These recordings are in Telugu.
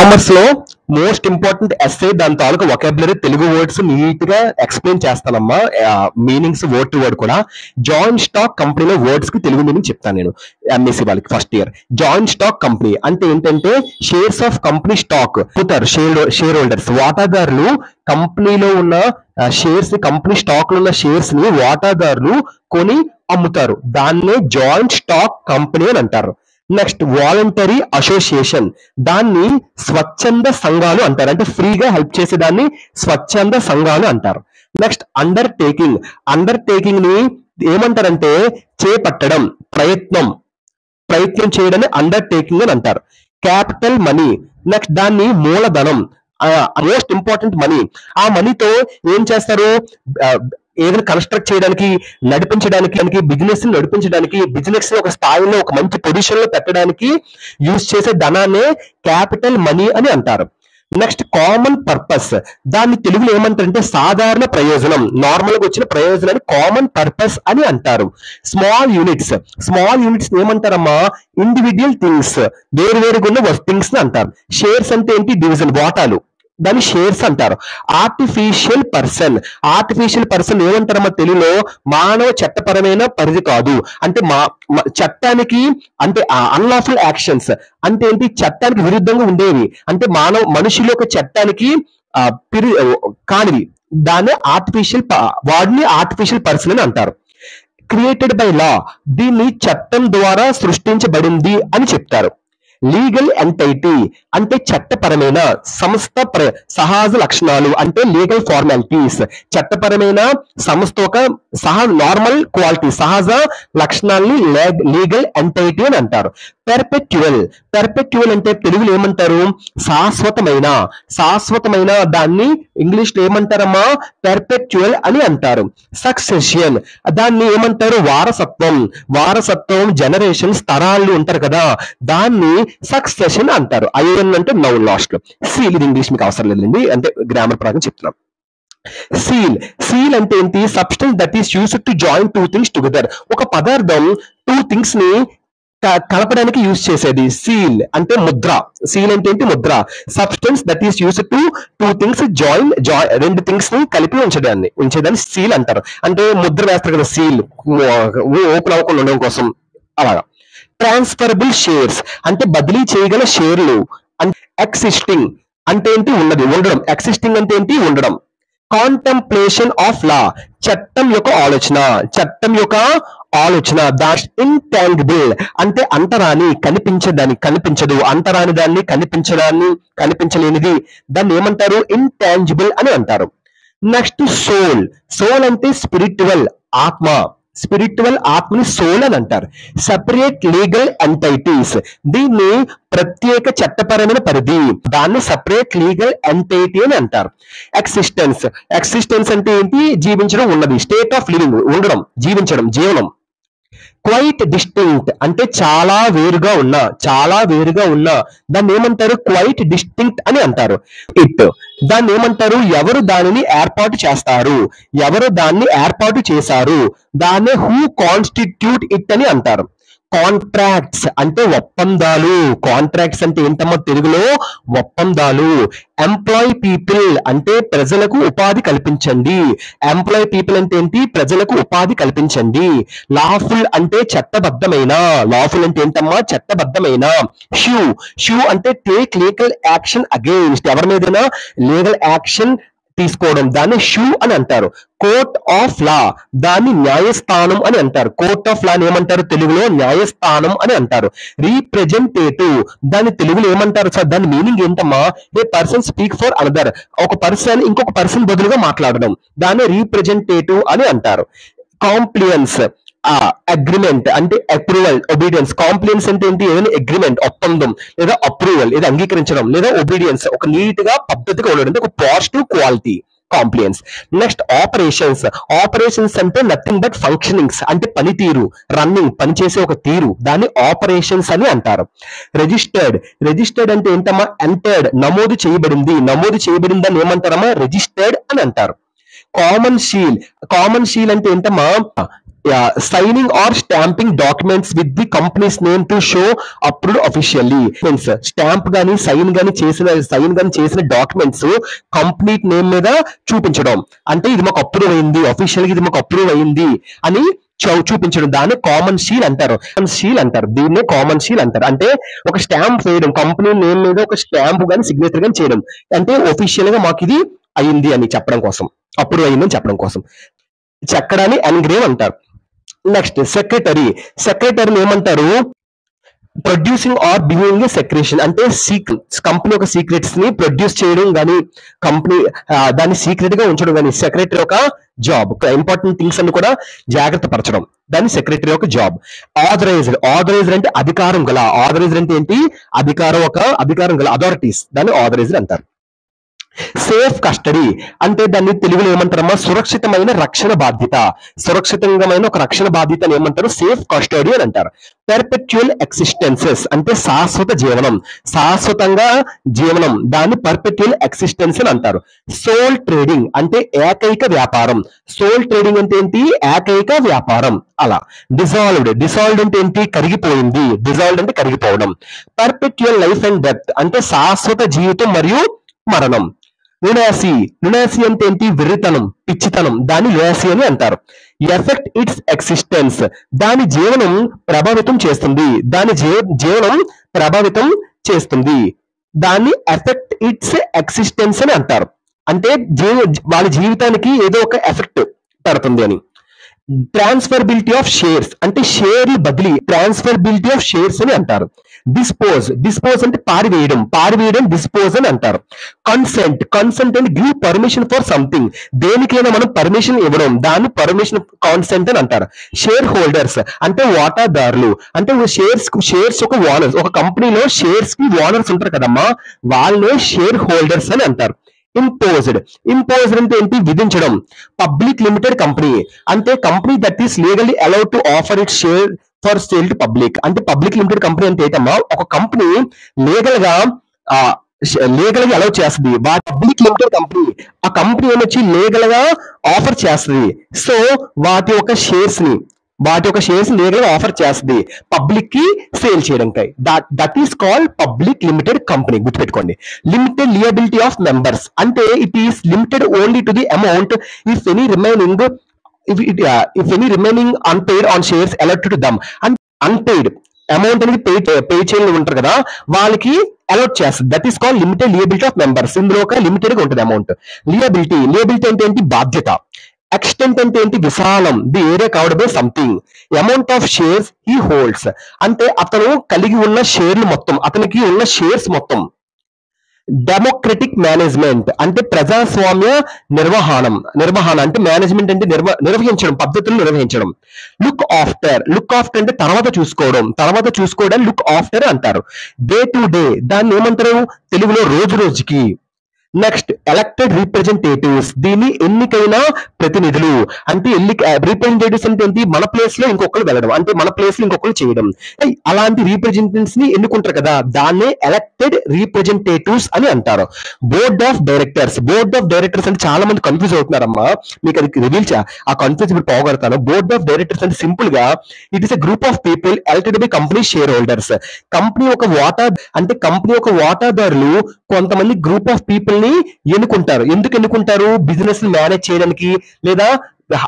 కామర్స్ లో మోస్ట్ ఇంపార్టెంట్ ఎస్సే దాని తాలూకు వొకాబులరీ తెలుగు వర్డ్స్ నీట్ గా ఎక్స్ప్లెయిన్ చేస్తానమ్మా. మీనింగ్స్ వర్డ్ టు వర్డ్ కూడా. జాయింట్ స్టాక్ కంపెనీలో వర్డ్స్ కి తెలుగు మీనింగ్ చెప్తాను నేను ఎంఎస్సి వాళ్ళకి first year. Joint stock company అంటే ఏంటంటే షేర్స్ ఆఫ్ కంపెనీ స్టాక్ పుతారు షేర్ హోల్డర్స్ వాటాదారులు కంపెనీలో ఉన్న షేర్స్ కంపెనీ స్టాక్ లో ఉన్న షేర్స్ ని వాటాదారులు కొని అమ్ముతారు. దాన్నే జాయింట్ స్టాక్ కంపెనీ అని అంటారు. నెక్స్ట్ వాలంటరీ అసోసియేషన్, దాన్ని స్వచ్ఛంద సంఘాలు అంటారు. అంటే ఫ్రీగా హెల్ప్ చేసే దాన్ని స్వచ్ఛంద సంఘాలు అంటారు. నెక్స్ట్ అండర్టేకింగ్, అండర్టేకింగ్ ని ఏమంటారంటే చేపట్టడం, ప్రయత్నం చేయడాన్ని అండర్టేకింగ్ అని అంటారు. క్యాపిటల్ మనీ, నెక్స్ట్ దాన్ని మూలధనం, మోస్ట్ ఇంపార్టెంట్ మనీ. ఆ మనీతో ఏం చేస్తారు? ఏదైనా కన్స్ట్రక్ట్ చేయడానికి, నడిపించడానికి, బిజినెస్ ఒక స్థాయిలో ఒక మంచి పొజిషన్ లో పెట్టడానికి యూజ్ చేసే ధనాన్ని క్యాపిటల్ మనీ అని అంటారు. నెక్స్ట్ కామన్ పర్పస్, దాన్ని తెలుగులో ఏమంటారంటే సాధారణ ప్రయోజనం, నార్మల్ గా వచ్చిన ప్రయోజనాన్ని కామన్ పర్పస్ అని అంటారు. స్మాల్ యూనిట్స్ ఏమంటారమ్మా? ఇండివిజువల్ థింగ్స్, వేరువేరుగా ఉన్న థింగ్స్ ని అంటారు. షేర్స్ అంటే ఏంటి? డివిజన్, వాటాలు, దాన్ని షేర్స్ అంటారు. ఆర్టిఫిషియల్ పర్సన్ ఏమంటారమ్మా తెలుగులో? మానవ చట్టపరమైన పరిధి కాదు. అంటే చట్టానికి అంటే అన్లాఫుల్ యాక్షన్స్ అంటే ఏంటి? చట్టానికి విరుద్ధంగా ఉండేవి, అంటే మనుషుల యొక్క చట్టానికి కానివి, వాడిని ఆర్టిఫిషియల్ పర్సన్ అని అంటారు. క్రియేటెడ్ బై లా, దీన్ని చట్టం ద్వారా సృష్టించబడింది అని చెప్తారు. లీగల్ ఎంటైటీ అంటే చట్టపరమైన సంస్థ సహజ లక్షణాలు, అంటే లీగల్ ఫార్మాలిటీస్, చట్టపరమైన సంస్థ ఒక నార్మల్ క్వాలిటీ, సహజ లక్షణాలని లీగల్ ఎంటైటీ అని అంటారు. పెర్పెట్యువల్ అంటే తెలుగులో ఏమంటారు? శాశ్వతమైన దాన్ని ఇంగ్లీష్ లో ఏమంటారమ్మా? పెర్పెట్యువల్ అని అంటారు. సక్సెషన్, దాన్ని ఏమంటారు? వారసత్వం, జనరేషన్స్, తరాలు ఉంటారు కదా, దాన్ని సక్సెషన్ అంటారు. ఐఎన్ అంటే నౌన్ లాస్ట్ లో. సీల్, ఇది ఇంగ్లీష్ మీకు అవసరం లేదండి, అంటే గ్రామర్ ప్రకారం చెప్తున్నాం. సీల్ అంటే ఏంటి? Substance that is used to join two things together, ఒక పదార్థం టూ థింగ్స్ ని కలపడానికి యూజ్ చేసేది. సీల్ అంటే ముద్ర. సీల్ అంటే ఏంటి? Mudra. Substance that is used to two things join, రెండు థింగ్స్ ని కలిపి ఉంచేదాన్ని సీల్ అంటారు. అంటే ముద్ర వేస్తారు కదా, సీల్ ఓపెన్ అవ్వకుండా ఉండడం కోసం, అలాగా. ట్రాన్స్ఫరబుల్ షేర్స్ అంటే బదిలీ చేయగల షేర్లు. ఎక్సిస్టింగ్ అంటే ఏంటి? ఉండడం. ఎక్సిస్టింగ్ అంటే ఏంటి? ఉండడం. కాంటెంప్లేషన్ ఆఫ్ లా, చట్టం యొక్క ఆలోచన. దాట్ ఇంటాంగిబుల్ అంటే అంటరాని, కనిపించదు, అంటరాని దాన్ని, కనిపించలేనిది, దాన్ని ఏమంటారు? ఇంటాంజిబుల్ అని అంటారు. నెక్స్ట్ సోల్ అంటే స్పిరిచువల్, ఆత్మని సోల్ అని అంటారు. సెపరేట్ లీగల్ ఎంటైటీస్, దీన్ని ప్రత్యేక చట్టపరమైన పరిధి, దాన్ని సెపరేట్ లీగల్ ఎంటైటీ అని అంటారు. ఎక్సిస్టెన్స్ అంటే ఏంటి? జీవించడం, ఉన్నది. స్టేట్ ఆఫ్ లివింగ్, ఉండడం, జీవనం. క్వైట్ డిస్టింక్ట్ అంటే చాలా వేరుగా ఉన్న, దాన్ని ఏమంటారు? క్వైట్ డిస్టింక్ట్ అని అంటారు. దాన్ని ఏమంటారు? ఎవరు దానిని ఏర్పాటు చేశారు, దాన్ని హూ కాన్స్టిట్యూట్ ఇట్ అని అంటారు. కాంట్రాక్ట్స్ అంటే ఒప్పందాలు. కాంట్రాక్ట్స్ అంటే ఏంటమ్మా తెలుగులో? ఒప్పందాలు. ఎంప్లాయ్ పీపుల్ అంటే ప్రజలకు ఉపాధి కల్పించండి. అంటే ఏంటి? ప్రజలకు ఉపాధి కల్పించండి. లాఫుల్ అంటే చట్టబద్ధమైన. లాఫుల్ అంటే ఏంటమ్మా? చట్టబద్ధమైన. షూ అంటే టేక్ లీగల్ యాక్షన్ అగెయిన్స్ట్, ఎవరి మీదైనా లీగల్ యాక్షన్ తీసుకోవడం, దాన్ని షూ అని అంటారు. కోర్ట్ ఆఫ్ లా, దాన్ని న్యాయస్థానం అని అంటారు. కోర్ట్ ఆఫ్ లా ఏమంటారు తెలుగులో? న్యాయస్థానం అని అంటారు. రీప్రజెంటేటివ్, దాన్ని తెలుగులో ఏమంటారు సార్? దాని మీనింగ్ ఏంటమ్మా? ఏ పర్సన్ స్పీక్ ఫర్ అనదర్, ఒక పర్సన్ ఇంకొక పర్సన్ బదులుగా మాట్లాడడం, దాన్ని రీప్రజెంటేటివ్ అని అంటారు. కాంప్లియన్స్, అగ్రిమెంట్ అంటే అప్రూవల్, ఒబీడియన్స్. కాంప్లియన్స్ అంటే ఏంటి? ఏదైనా అగ్రిమెంట్, ఒప్పందం, లేదా అప్రూవల్, లేదా అంగీకరించడం, లేదా ఒబీడియన్స్, ఒక నీట్ గా పద్ధతిగా ఉండడం, ఒక positive quality compliance. Next operations అంటే నథింగ్ బట్ ఫంక్షనింగ్స్, అంటే పనితీరు, రన్నింగ్, పనిచేసే ఒక తీరు, దాన్ని ఆపరేషన్స్ అని అంటారు. రిజిస్టర్డ్ అంటే ఏంటమ్మా? ఎంటర్డ్, నమోదు చేయబడిందని ఏమంటారమ్మా? రిజిస్టర్డ్ అని అంటారు. కామన్ షీల్ అంటే ఏంటమ్మా? signing or stamping documents with the company's name to show approved officially. Means stamp గానీ సైన్ గానీ చేసిన డాక్యుమెంట్స్ కంపెనీ నేమ్ మీద చూపించడం, అంటే ఇది మాకు అప్రూవ్ అయింది, అఫీషియల్ గా ఇది మాకు అప్రూవ్ అయింది అని చూపించడం, దాన్ని కామన్ షీల్ అంటారు. దీన్నే కామన్ షీల్ అంటారు. అంటే ఒక స్టాంప్ వేయడం, కంపెనీ నేమ్ మీద ఒక స్టాంప్ గానీ సిగ్నేచర్ గానీ చేయడం, అంటే ఒఫీషియల్ గా మాకు ఇది అయింది అని చెప్పడం కోసం, అప్రూవ్ అయిందని చెప్పడం కోసం. చెక్కడాన్ని ఎన్గ్రేవ్ అంటారు. నెక్స్ట్ సెక్రటరీని ఏమంటారు? Producing or begging a secretion, అంటే కంపెనీ యొక్క సీక్రెట్స్ ని ప్రొడ్యూస్ చేయడం గానీ, కంపెనీ దాన్ని సీక్రెట్ గా ఉంచడం గానీ సెక్రటరీ ఒక జాబ్. ఇంపార్టెంట్ థింగ్స్ అన్ని కూడా జాగ్రత్త పరచడం, దాన్ని సెక్రటరీ ఒక జాబ్. ఆథరైజ్డ్ అంటే అధికారం గల, ఆథరైజ్డ్ అంటే ఏంటి? అధికారం గల అథారిటీస్, దాన్ని ఆథరైజ్డ్ అంటారు. సేఫ్ కస్టడీ అంటే దాన్ని తెలుగులో ఏమంటారమ్మా? సురక్షితమైన రక్షణ బాధ్యత. సురక్షితమైన ఒక రక్షణ బాధ్యతని ఏమంటారు? సేఫ్ కస్టడీ అని అంటారు. పర్పెచువల్ ఎక్సిస్టెన్సెస్ అంటే శాశ్వతంగా జీవనం, దాన్ని పర్పెచువల్ ఎక్సిస్టెన్స్ అని అంటారు. సోల్ ట్రేడింగ్ అంటే ఏకైక వ్యాపారం. సోల్ ట్రేడింగ్ అంటే ఏంటి? ఏకైక వ్యాపారం. అలా. డిజాల్వ్డ్ అంటే ఏంటి? కరిగిపోయింది. డిజాల్వ్డ్ అంటే కరిగిపోవడం. పర్పెచువల్ లైఫ్ అండ్ డెత్ అంటే శాశ్వత జీవితం మరియు మరణం. లునాసీ అంటే ఏంటి? వెర్రితనం, పిచ్చితనం, దాన్ని లునాసీ అని అంటారు. ఎఫెక్ట్ ఇట్స్ ఎక్సిస్టెన్స్ దాని జీవనం ప్రభావితం చేస్తుంది, దాన్ని ఎఫెక్ట్ ఇట్స్ ఎక్సిస్టెన్స్ అని అంటారు. అంటే వాళ్ళ జీవితానికి ఏదో ఒక ఎఫెక్ట్ పడుతుంది అని. ట్రాన్స్ఫర్బిలిటీ ఆఫ్ షేర్స్ అంటే షేర్లు బదిలీ, ట్రాన్స్ఫర్బిలిటీ ఆఫ్ షేర్స్ అని అంటారు. డిస్పోజ్ అంటే పారివేయడం డిస్పోజ్ అని అంటారు. కన్సెంట్ అంటే గివ్ పర్మిషన్ ఫర్ సంథింగ్, దేనికైనా మనం పర్మిషన్ ఇవ్వడం, దాన్ని పర్మిషన్ కాన్సెంట్ అని అంటారు. షేర్ హోల్డర్స్ అంటే వాటాదారులు, అంటే షేర్స్ ఒక ఓనర్స్, ఒక కంపెనీలో షేర్స్ కి ఓనర్స్ ఉంటారు కదమ్మా, వాళ్ళే షేర్ హోల్డర్స్ అని అంటారు. ఇంపోజ్డ్ అంటే ఏంటి? విధించడం. పబ్లిక్ లిమిటెడ్ కంపెనీ అంటే company that is legally allowed to offer it share for sale to public. అంటే పబ్లిక్ లిమిటెడ్ కంపెనీ అంటే ఏంటమ్మా? ఒక కంపెనీ లీగల్ గా అలౌ చేస్తుంది. పబ్లిక్ లిమిటెడ్ కంపెనీ, ఆ కంపెనీ ఏమొచ్చి లీగల్ గా ఆఫర్ చేస్తుంది. సో వాటి యొక్క షేర్స్ ని లీగల్ గా ఆఫర్ చేస్తుంది పబ్లిక్ కి సేల్ చేయడానికి. That is called public limited company. గుర్తుపెట్టుకోండి. లిమిటెడ్ లియబిలిటీ ఆఫ్ మెంబర్స్ అంటే it is limited only to the amount if any remaining unpaid on shares allotted to them. అంటే అన్పెయిడ్ అమౌంట్ అనేది పే చేయని ఉంటారు కదా, వాళ్ళకి అలాట్ చేస్తుంది. That is called limited liability of members. ఇందులో ఒక లిమిటెడ్ గా ఉంటుంది అమౌంట్. లియబిలిటీ అంటే ఏంటి? బాధ్యత. ఎక్స్టెంట్ అంటే ఏంటి? విశాలం, the area covered by something. Amount of shares he holds అంటే అతను కలిగి ఉన్న షేర్లు మొత్తం, అతనికి ఉన్న షేర్స్ మొత్తం. డెమోక్రటిక్ మేనేజ్మెంట్ అంటే ప్రజాస్వామ్య నిర్వహణ అంటే మేనేజ్మెంట్ అంటే నిర్వహించడం, పద్ధతులు నిర్వహించడం. లుక్ ఆఫ్టర్ అంటే తర్వాత చూసుకోవడం లుక్ ఆఫ్టర్ అంటారు. డే టు డే దాన్ని ఏమంటారు తెలుగులో? రోజు రోజుకి. నెక్స్ట్ ఎలక్టెడ్ రిప్రజెంటేటివ్స్, దీన్ని ఎన్నికైన ప్రతినిధులు. అంటే రిప్రజెంటేటివ్స్ అంటే ఏంటి? మన ప్లేస్ లో ఇంకొకరు వెళ్ళడం, అంటే మన ప్లేస్ లో ఇంకొకరు చేయడం. అలాంటి రిప్రజెంటేటివ్స్ ని ఎన్నుకుంటారు కదా, దాన్నే ఎలక్టెడ్ రిప్రజెంటేటివ్స్ అని అంటారు. బోర్డ్ ఆఫ్ డైరెక్టర్స్ అంటే చాలా మంది కన్ఫ్యూజ్ అవుతున్నారమ్మా, మీకు అది ఆ కన్ఫ్యూజ్ ఇప్పుడు పోగొడతాను. బోర్డ్ ఆఫ్ డైరెక్టర్స్ అంటే సింపుల్ గా it is a group of people elected by company share holders. Company ఒక వాటాదారులు కొంతమంది గ్రూప్ ఆఫ్ పీపుల్ ని ఎన్నుకుంటారు. ఎందుకు ఎన్నుకుంటారు? బిజినెస్ ని మేనేజ్ చేయడానికి, లేదా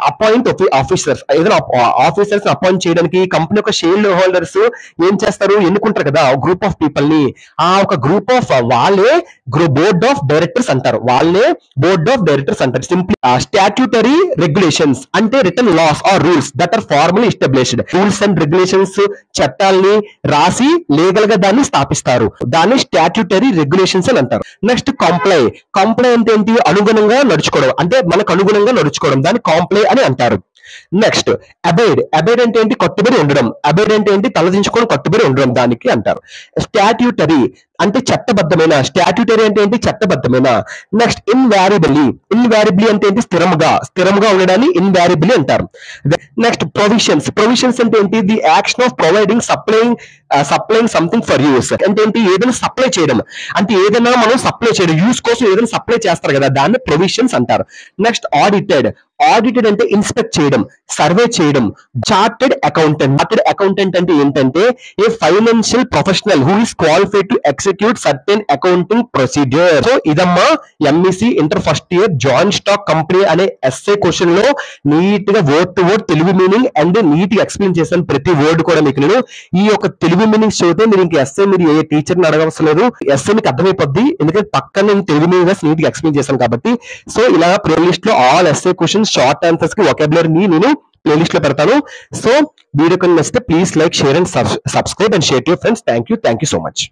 అపాయింట్ ఆఫీసర్స్, ఏదైనా ఆఫీసర్స్ అపాయింట్ చేయడానికి. కంపెనీ యొక్క షేర్ హోల్డర్స్ ఏం చేస్తారు? ఎన్నుకుంటారు కదా గ్రూప్ ఆఫ్ పీపుల్ ని. ఆ ఒక గ్రూప్ ఆఫ్ వాళ్ళే బోర్డ్ ఆఫ్ డైరెక్టర్స్ అంటారు. సింప్లీ స్టాట్యూటరీ రెగ్యులేషన్స్ అంటే written laws or rules that are formally established. Rules and regulations, చట్టాలని రాసి లీగల్ గా దాన్ని స్థాపిస్తారు. దాన్ని స్టాట్యూటరీ రెగ్యులేషన్స్ అని అంటారు. నెక్స్ట్ కంప్లై అంటే ఏంటి? అనుగుణంగా నడుచుకోవడం, అంటే మనకు అనుగుణంగా నడుచుకోవడం, దాన్ని కంప్లై అని అంటారు. నెక్స్ట్ అబైడ్ అంటే ఏంటి? కట్టుబడి ఉండడం. అబైడ్ అంటే ఏంటి? తలదించుకొని కట్టుబడి ఉండడం, దానికి అంటారు. స్టాట్యూటరీ అంటే చట్టబద్ధమైన. స్టాట్యూటరీ అంటే ఏంటి? చట్టబద్ధమైన. నెక్స్ట్ ఇన్వారిబిలీ అంటే ఏంటి? స్థిరంగా ఉండడాన్ని ఇన్వారిబిలీ అంటారు. నెక్స్ట్ ప్రొవిషన్స్ అంటే ఏంటి? The action of providing supplying something for use అంటే ఏంటి? ఏదైనా సప్లై చేయడం, అంటే ఏదైనా మనం సప్లై చేయడం, యూస్ కోసం ఏదైనా సప్లై చేస్తారు కదా, దాన్ని ప్రొవిషన్స్ అంటారు. నెక్స్ట్ ఆడిటెడ్ అంటే ఇన్స్పెక్ట్ చేయడం, సర్వే చేయడం. చార్టెడ్ అకౌంటెంట్ అంటే ఏంటంటే a financial professional who is qualified to execute certain accounting procedure. So ఇదమ్మా MEC inter first year joint stock company అనే ఎస్ఏ క్వశ్చన్ లో నీట్ గా word to word Telugu meaning and neat గా ఎక్స్ప్లెయిన్ చేశాను ప్రతి వర్డ్ కూడా మీకు. నేను ఈ యొక్క తెలుగు మీనింగ్స్ చదివితే మీరు ఇంకా ఎస్ఏ మీరు ఏ టీచర్ ని అడగవలసిన లేదు, ఎస్ఏ మీకు అర్థమైపోద్ది, ఎందుకంటే పక్కన నేను తెలుగు మీనింగ్ నీట్ గా ఎక్స్ప్లెయిన్ చేశాను కాబట్టి. సో ఇలా ప్లేలిస్ట్ లో all SA questions short answers కి వొకాబులరీ నేను ప్లేలిస్ట్ లో పెడతాను. సో వీడియో కనుక నచ్చితే please like, share and subscribe and share to your friends. Thank you so much.